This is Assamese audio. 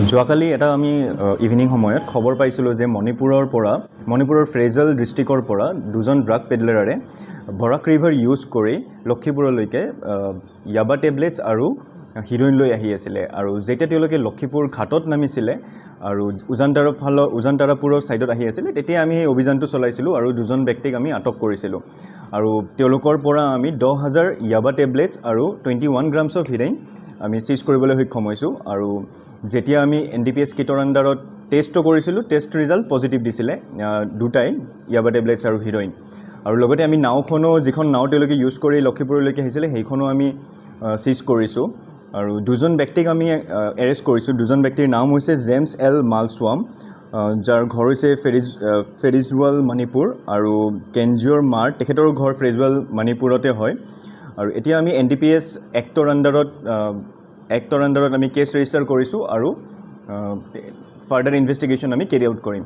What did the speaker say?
যোৱাকালি এটা আমি ইভিনিং সময়ত খবৰ পাইছিলোঁ যে মণিপুৰৰ ফ্ৰেজল ডিষ্ট্ৰিক্টৰ পৰা দুজন ড্ৰাগ পেডলাৰে বৰাক ৰিভাৰ ইউজ কৰি লক্ষীপুৰলৈকে ইয়াবা টেবলেটছ আৰু হিৰ'ইন লৈ আহি আছিলে আৰু যেতিয়া তেওঁলোকে লক্ষীপুৰ ঘাটত নামিছিলে আৰু উজানতাৰাপুৰৰ ছাইডত আহি আছিলে তেতিয়া আমি এই অভিযানটো চলাইছিলোঁ আৰু দুজন ব্যক্তিক আমি আটক কৰিছিলোঁ আৰু তেওঁলোকৰ পৰা আমি 10,000 ইয়াবা টেবলেটছ আৰু 21 গ্ৰামছ অফ হিৰ'ইন আমি চিজ কৰিবলৈ সক্ষম হৈছোঁ আৰু যেতিয়া আমি NDPS কিটৰ আণ্ডাৰত টেষ্টটো কৰিছিলোঁ টেষ্ট ৰিজাল্ট পজিটিভ দিছিলে দুটাই ইয়াবা টেবলেটছ আৰু হিৰ'ইন আৰু লগতে আমি নাওখনো যিখন নাও তেওঁলোকে ইউজ কৰি লক্ষীপুৰলৈকে আহিছিলে সেইখনো আমি চিজ কৰিছোঁ আৰু দুজন ব্যক্তিক আমি এৰেষ্ট কৰিছোঁ দুজন ব্যক্তিৰ নাম হৈছে জেমছ এল মালস্বাম যাৰ ঘৰ হৈছে ফেৰিজৱাল মণিপুৰ আৰু কেঞ্জিঅ'ৰ মাৰ তেখেতৰ ঘৰ ফেৰিজৱাল মণিপুৰতে হয় আৰু এতিয়া আমি NDPS এক্টৰ আণ্ডাৰত আমি কেছ ৰেজিষ্টাৰ কৰিছোঁ আৰু ফাৰ্ডাৰ ইনভেষ্টিগেশ্যন আমি কেৰি আউট কৰিম